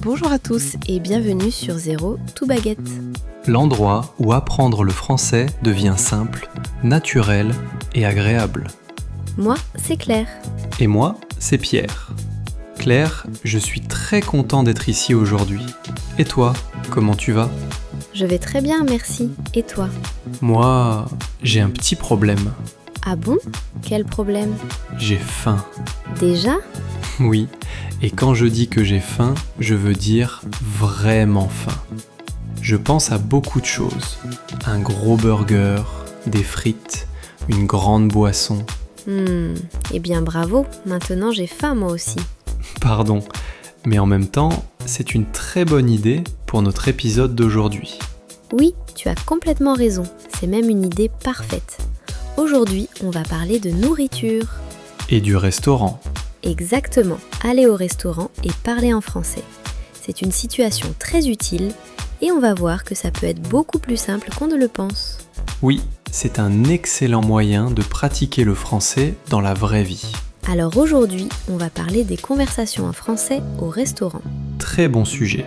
Bonjour à tous et bienvenue sur Zéro to Baguette. L'endroit où apprendre le français devient simple, naturel et agréable. Moi, c'est Claire. Et moi, c'est Pierre. Claire, je suis très content d'être ici aujourd'hui. Et toi, comment tu vas ? Je vais très bien, merci. Et toi ? Moi, j'ai un petit problème. Ah bon ? Quel problème ? J'ai faim. Déjà ? Oui, et quand je dis que j'ai faim, je veux dire vraiment faim. Je pense à beaucoup de choses. Un gros burger, des frites, une grande boisson. Eh bien bravo, maintenant j'ai faim moi aussi. Pardon, mais en même temps, c'est une très bonne idée pour notre épisode d'aujourd'hui. Oui, tu as complètement raison, c'est même une idée parfaite. Aujourd'hui, on va parler de nourriture. Et du restaurant. Exactement, aller au restaurant et parler en français. C'est une situation très utile et on va voir que ça peut être beaucoup plus simple qu'on ne le pense. Oui, c'est un excellent moyen de pratiquer le français dans la vraie vie. Alors aujourd'hui, on va parler des conversations en français au restaurant. Très bon sujet.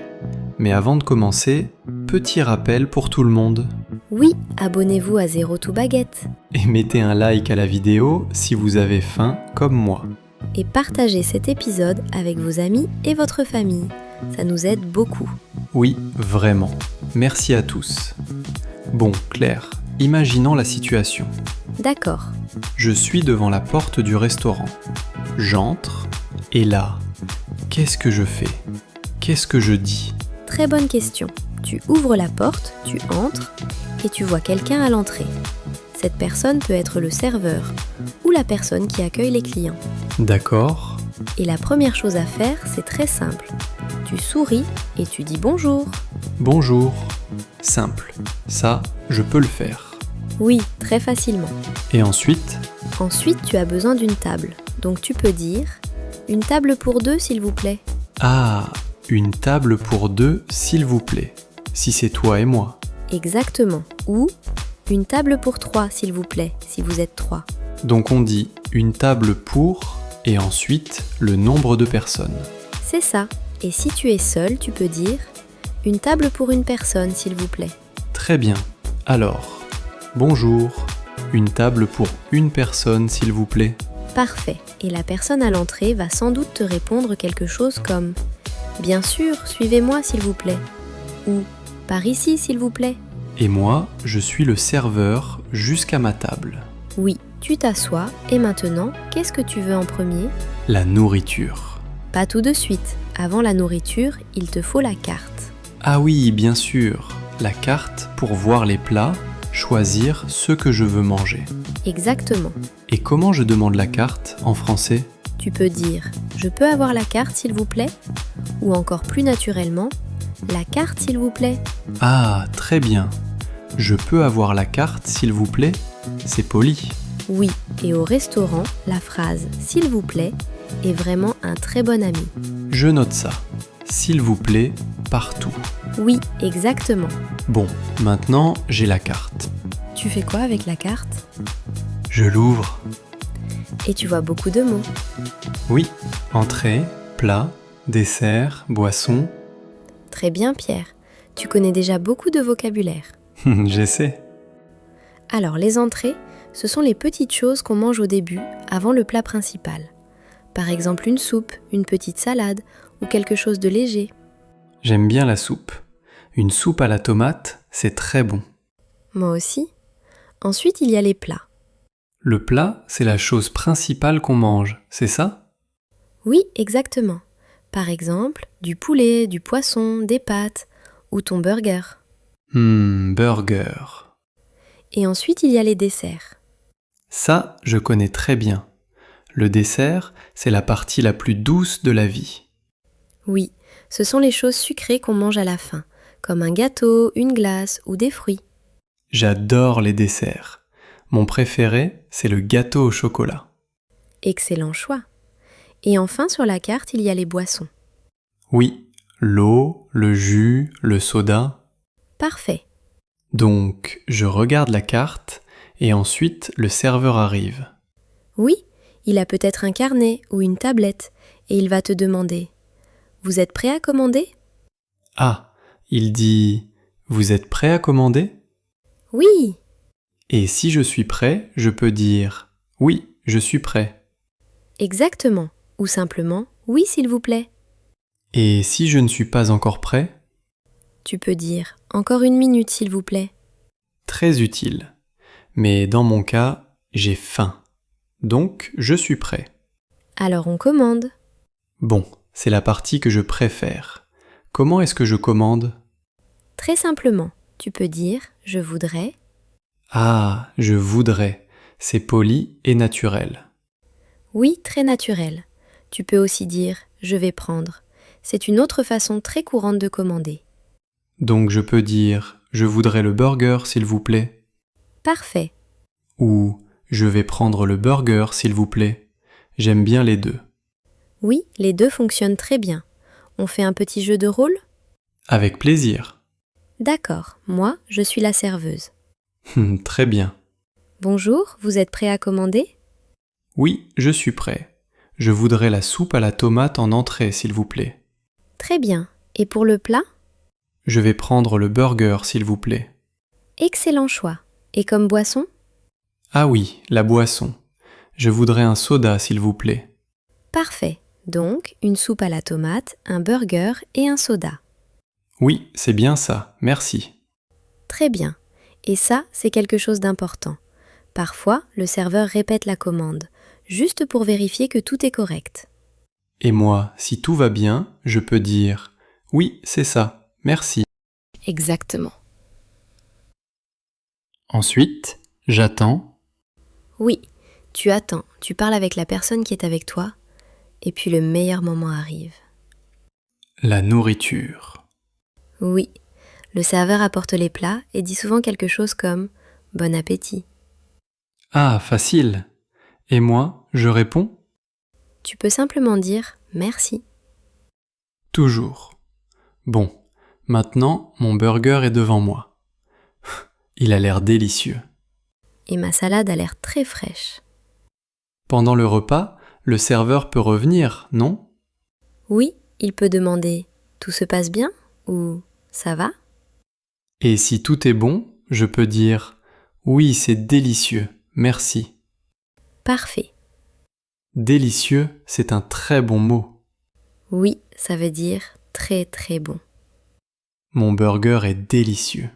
Mais avant de commencer, petit rappel pour tout le monde. Oui, abonnez-vous à Zéro to Baguette. Et mettez un like à la vidéo si vous avez faim comme moi. Et partagez cet épisode avec vos amis et votre famille. Ça nous aide beaucoup. Oui, vraiment. Merci à tous. Bon, Claire, imaginons la situation. D'accord. Je suis devant la porte du restaurant. J'entre, et là, qu'est-ce que je fais ? Qu'est-ce que je dis ? Très bonne question. Tu ouvres la porte, tu entres et tu vois quelqu'un à l'entrée. Cette personne peut être le serveur ou la personne qui accueille les clients. D'accord. Et la première chose à faire, c'est très simple. Tu souris et tu dis bonjour. Bonjour. Simple. Ça, je peux le faire. Oui, très facilement. Et ensuite ? Ensuite, tu as besoin d'une table. Donc tu peux dire « Une table pour deux, s'il vous plaît ». Ah, une table pour deux, s'il vous plaît. Si c'est toi et moi. Exactement. Ou « Une table pour trois, s'il vous plaît, si vous êtes trois ». Donc on dit une table pour et ensuite le nombre de personnes. C'est ça. Et si tu es seul, tu peux dire « Une table pour une personne, s'il vous plaît ». Très bien. Alors, bonjour. Une table pour une personne, s'il vous plaît. Parfait. Et la personne à l'entrée va sans doute te répondre quelque chose comme « Bien sûr, suivez-moi, s'il vous plaît » ou « Par ici, s'il vous plaît ». Et moi, je suis le serveur jusqu'à ma table. Oui, tu t'assois et maintenant, qu'est-ce que tu veux en premier ? La nourriture. Pas tout de suite. Avant la nourriture, il te faut la carte. Ah oui, bien sûr. La carte pour voir les plats, choisir ce que je veux manger. Exactement. Et comment je demande la carte en français ? Tu peux dire « Je peux avoir la carte, s'il vous plaît ?» ou encore plus naturellement « La carte, s'il vous plaît ?» Ah, très bien. Je peux avoir la carte, s'il vous plaît ? C'est poli. Oui, et au restaurant, la phrase « S'il vous plaît » est vraiment un très bon ami. Je note ça. S'il vous plaît, partout. Oui, exactement. Bon, maintenant, j'ai la carte. Tu fais quoi avec la carte ? Je l'ouvre. Et tu vois beaucoup de mots. Oui, entrée, plat, dessert, boisson. Très bien, Pierre. Tu connais déjà beaucoup de vocabulaire. J'essaie. Alors, les entrées, ce sont les petites choses qu'on mange au début, avant le plat principal. Par exemple, une soupe, une petite salade ou quelque chose de léger. J'aime bien la soupe. Une soupe à la tomate, c'est très bon. Moi aussi. Ensuite, il y a les plats. Le plat, c'est la chose principale qu'on mange, c'est ça ? Oui, exactement. Par exemple, du poulet, du poisson, des pâtes ou ton burger. Burger. Et ensuite, il y a les desserts. Ça, je connais très bien. Le dessert, c'est la partie la plus douce de la vie. Oui, ce sont les choses sucrées qu'on mange à la fin, comme un gâteau, une glace ou des fruits. J'adore les desserts. Mon préféré, c'est le gâteau au chocolat. Excellent choix. Et enfin, sur la carte, il y a les boissons. Oui, l'eau, le jus, le soda. Parfait. Donc, je regarde la carte et ensuite le serveur arrive. Oui, il a peut-être un carnet ou une tablette et il va te demander « Vous êtes prêt à commander ? Ah, il dit « Vous êtes prêt à commander ?» Oui, Et si je suis prêt, je peux dire « Oui, je suis prêt ». exactement. Ou simplement oui, s'il vous plaît. Et si je ne suis pas encore prêt? Tu peux dire encore une minute, s'il vous plaît. Très utile. Mais dans mon cas, j'ai faim. Donc, je suis prêt. Alors on commande. Bon, c'est la partie que je préfère. Comment est-ce que je commande? Très simplement, tu peux dire je voudrais. Ah, je voudrais. C'est poli et naturel. Oui, très naturel. Tu peux aussi dire je vais prendre. C'est une autre façon très courante de commander. Donc je peux dire « Je voudrais le burger, s'il vous plaît » Parfait. ou « Je vais prendre le burger, s'il vous plaît ». J'aime bien les deux. Oui, les deux fonctionnent très bien. On fait un petit jeu de rôle? Avec plaisir. D'accord, moi, je suis la serveuse. Très bien. Bonjour, vous êtes prêt à commander? Oui, je suis prêt. Je voudrais la soupe à la tomate en entrée, s'il vous plaît. Très bien. Et pour le plat? Je vais prendre le burger, s'il vous plaît. Excellent choix. Et comme boisson? Ah oui, la boisson. Je voudrais un soda, s'il vous plaît. Parfait. Donc, une soupe à la tomate, un burger et un soda. Oui, c'est bien ça, merci. Très bien. Et ça, c'est quelque chose d'important. Parfois, le serveur répète la commande, juste pour vérifier que tout est correct. Et moi, si tout va bien, je peux dire « Oui, c'est ça, merci ». Exactement. Ensuite, j'attends. Oui, tu attends, tu parles avec la personne qui est avec toi, et puis le meilleur moment arrive. La nourriture. Oui, le serveur apporte les plats et dit souvent quelque chose comme « Bon appétit ». Ah, facile. Et moi, je réponds Tu peux simplement dire « Merci ». toujours. Bon, maintenant, mon burger est devant moi. Il a l'air délicieux. Et ma salade a l'air très fraîche. Pendant le repas, le serveur peut revenir, non? Oui, il peut demander « Tout se passe bien » ou « Ça va ?» Et si tout est bon, je peux dire « Oui, c'est délicieux, merci ». Parfait. Délicieux, c'est un très bon mot. Oui, ça veut dire très très bon. Mon burger est délicieux.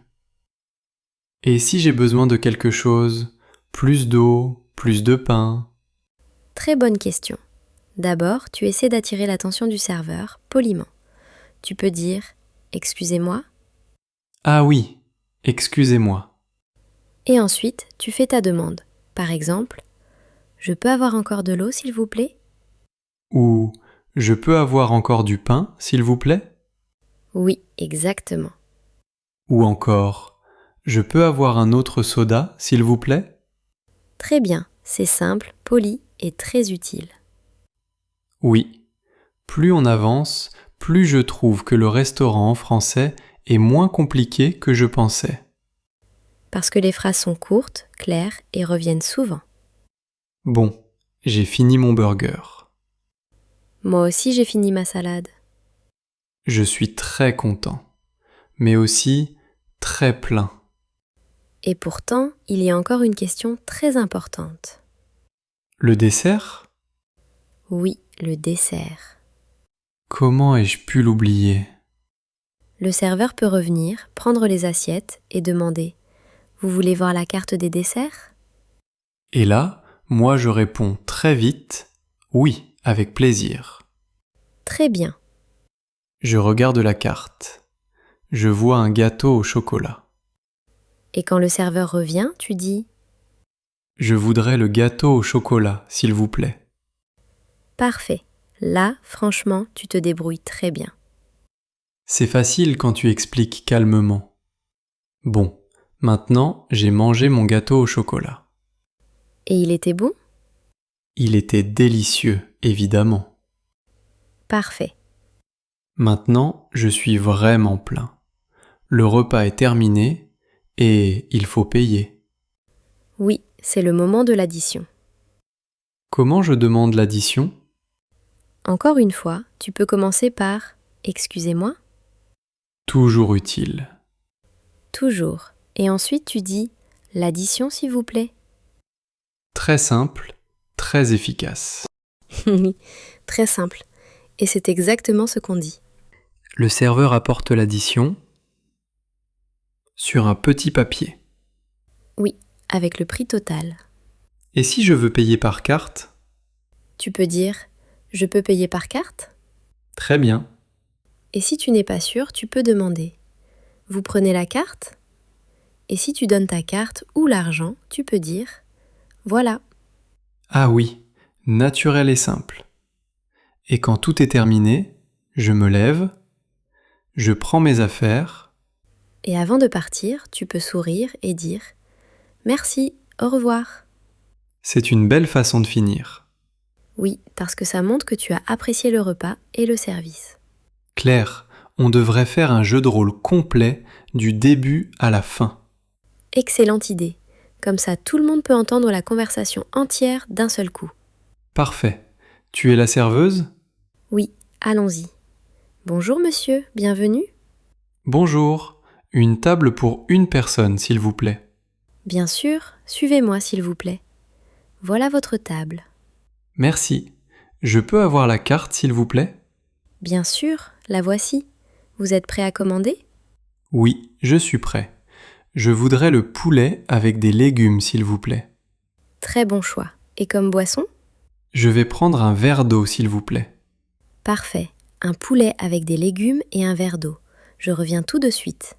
Et si j'ai besoin de quelque chose, plus d'eau, plus de pain? Très bonne question. D'abord, tu essaies d'attirer l'attention du serveur poliment. Tu peux dire « Excusez-moi » Ah oui, excusez-moi. et ensuite tu fais ta demande. Par exemple, « Je peux avoir encore de l'eau s'il vous plaît ?» Ou je peux avoir encore du pain, s'il vous plaît? Oui, exactement. Ou encore je peux avoir un autre soda, s'il vous plaît? Très bien, c'est simple, poli et très utile. Oui. Plus on avance, plus je trouve que le restaurant en français est moins compliqué que je pensais. Parce que les phrases sont courtes, claires et reviennent souvent. Bon, j'ai fini mon burger. Moi aussi j'ai fini ma salade. Je suis très content, mais aussi très plein. Et pourtant, il y a encore une question très importante. Le dessert? Oui, le dessert. Comment ai-je pu l'oublier? Le serveur peut revenir, prendre les assiettes et demander « Vous voulez voir la carte des desserts ?» Et là, moi je réponds très vite « Oui, avec plaisir ». Très bien. Je regarde la carte. Je vois un gâteau au chocolat. Et quand le serveur revient, tu dis « Je voudrais le gâteau au chocolat, s'il vous plaît ». « Parfait. Là, franchement, tu te débrouilles très bien. » C'est facile quand tu expliques calmement. Bon, maintenant j'ai mangé mon gâteau au chocolat. Et il était bon? Il était délicieux, évidemment. Parfait. Maintenant, je suis vraiment plein. Le repas est terminé et il faut payer. Oui, c'est le moment de l'addition. Comment je demande l'addition? Encore une fois, tu peux commencer par « Excusez-moi » Toujours utile. Toujours. Et ensuite tu dis « l'addition s'il vous plaît ». Très simple, très efficace. Très simple. Et c'est exactement ce qu'on dit. Le serveur apporte l'addition sur un petit papier. Oui, avec le prix total. Et si je veux payer par carte? Tu peux dire « je peux payer par carte ?» Très bien. Et si tu n'es pas sûr, tu peux demander « vous prenez la carte ?» Et si tu donnes ta carte ou l'argent, tu peux dire « voilà ». Ah oui, naturel et simple. Et quand tout est terminé, je me lève, je prends mes affaires. Et avant de partir, tu peux sourire et dire « merci, au revoir ». C'est une belle façon de finir. Oui, parce que ça montre que tu as apprécié le repas et le service. Claire, on devrait faire un jeu de rôle complet du début à la fin. Excellente idée. Comme ça, tout le monde peut entendre la conversation entière d'un seul coup. Parfait. Tu es la serveuse? Oui, allons-y. Bonjour monsieur, bienvenue. Bonjour. Une table pour une personne, s'il vous plaît. Bien sûr, suivez-moi s'il vous plaît. Voilà votre table. Merci. Je peux avoir la carte, s'il vous plaît? Bien sûr, la voici. Vous êtes prêt à commander? Oui, je suis prêt. Je voudrais le poulet avec des légumes, s'il vous plaît. Très bon choix. Et comme boisson? Je vais prendre un verre d'eau, s'il vous plaît. Parfait. Un poulet avec des légumes et un verre d'eau. Je reviens tout de suite.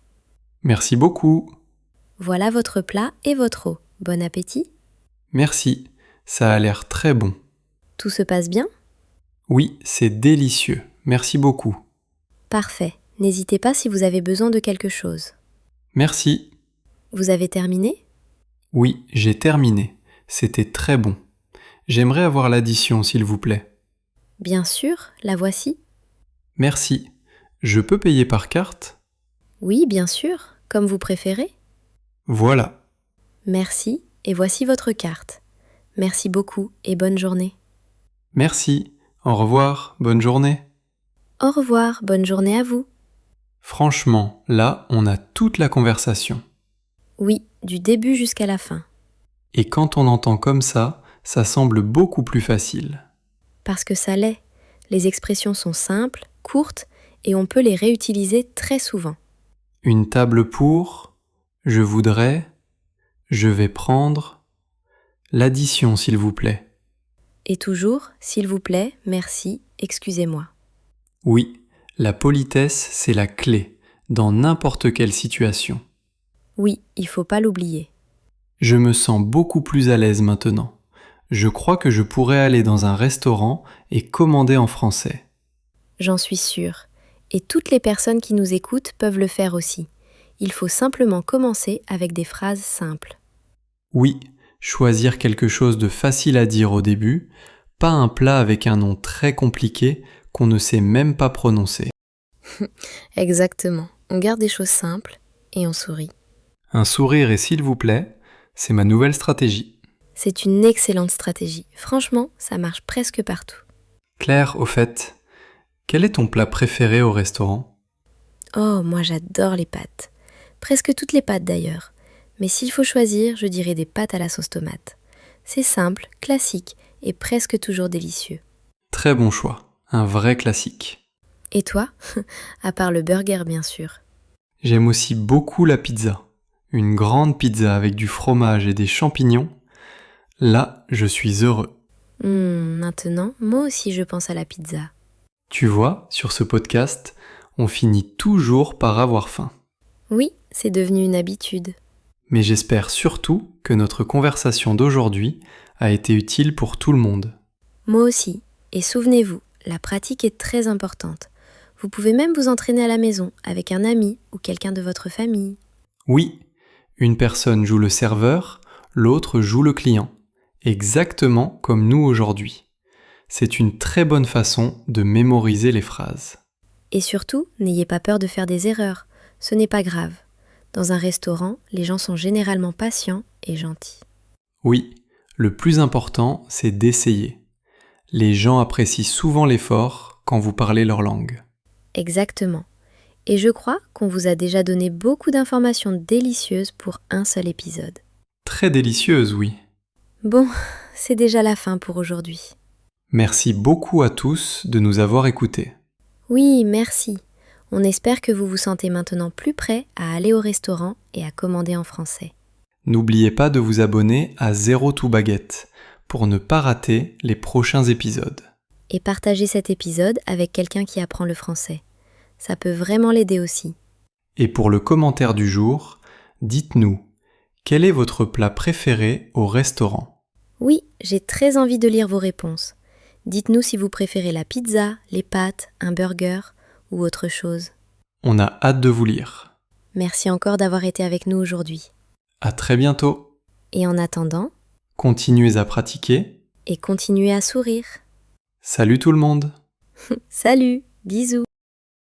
Merci beaucoup. Voilà votre plat et votre eau. Bon appétit. Merci. Ça a l'air très bon. Tout se passe bien? Oui, c'est délicieux. Merci beaucoup. Parfait. N'hésitez pas si vous avez besoin de quelque chose. Merci. Vous avez terminé? Oui, j'ai terminé. C'était très bon. J'aimerais avoir l'addition, s'il vous plaît. Bien sûr, la voici. Merci. Je peux payer par carte? Oui, bien sûr, comme vous préférez. Voilà. Merci, et voici votre carte. Merci beaucoup et bonne journée. Merci. Au revoir. Bonne journée. Au revoir, bonne journée à vous. Franchement, là, on a toute la conversation. Oui, du début jusqu'à la fin. Et quand on entend comme ça semble beaucoup plus facile. Parce que ça l'est. Les expressions sont simples, courtes, et on peut les réutiliser très souvent. Une table pour, je voudrais, je vais prendre, l'addition s'il vous plaît. Et toujours, s'il vous plaît, merci, excusez-moi. Oui, la politesse, c'est la clé, dans n'importe quelle situation. Oui, il faut pas l'oublier. Je me sens beaucoup plus à l'aise maintenant. Je crois que je pourrais aller dans un restaurant et commander en français. J'en suis sûre. Et toutes les personnes qui nous écoutent peuvent le faire aussi. Il faut simplement commencer avec des phrases simples. Oui, choisir quelque chose de facile à dire au début, pas un plat avec un nom très compliqué qu'on ne sait même pas prononcer. Exactement. On garde des choses simples et on sourit. Un sourire et s'il vous plaît, c'est ma nouvelle stratégie. C'est une excellente stratégie. Franchement, ça marche presque partout. Claire, au fait, quel est ton plat préféré au restaurant? Oh, moi j'adore les pâtes. Presque toutes les pâtes d'ailleurs. Mais s'il faut choisir, je dirais des pâtes à la sauce tomate. C'est simple, classique et presque toujours délicieux. Très bon choix, un vrai classique. Et toi? À part le burger bien sûr. J'aime aussi beaucoup la pizza. Une grande pizza avec du fromage et des champignons. Là, je suis heureux. Maintenant, moi aussi je pense à la pizza. Tu vois, sur ce podcast, on finit toujours par avoir faim. Oui, c'est devenu une habitude. Mais j'espère surtout que notre conversation d'aujourd'hui a été utile pour tout le monde. Moi aussi. Et souvenez-vous, la pratique est très importante. Vous pouvez même vous entraîner à la maison avec un ami ou quelqu'un de votre famille. Oui, une personne joue le serveur, l'autre joue le client. Exactement comme nous aujourd'hui. C'est une très bonne façon de mémoriser les phrases. Et surtout, n'ayez pas peur de faire des erreurs. Ce n'est pas grave. Dans un restaurant, les gens sont généralement patients et gentils. Oui, le plus important, c'est d'essayer. Les gens apprécient souvent l'effort quand vous parlez leur langue. Exactement. Et je crois qu'on vous a déjà donné beaucoup d'informations délicieuses pour un seul épisode. Très délicieuse, oui. Bon, c'est déjà la fin pour aujourd'hui. Merci beaucoup à tous de nous avoir écoutés. Oui, merci. On espère que vous vous sentez maintenant plus prêt à aller au restaurant et à commander en français. N'oubliez pas de vous abonner à Zéro tout baguette pour ne pas rater les prochains épisodes. Et partagez cet épisode avec quelqu'un qui apprend le français. Ça peut vraiment l'aider aussi. Et pour le commentaire du jour, dites-nous, quel est votre plat préféré au restaurant ? Oui, j'ai très envie de lire vos réponses. Dites-nous si vous préférez la pizza, les pâtes, un burger ou autre chose. On a hâte de vous lire. Merci encore d'avoir été avec nous aujourd'hui. À très bientôt. Et en attendant, Continuez à pratiquer. et continuez à sourire. Salut tout le monde. Salut, bisous.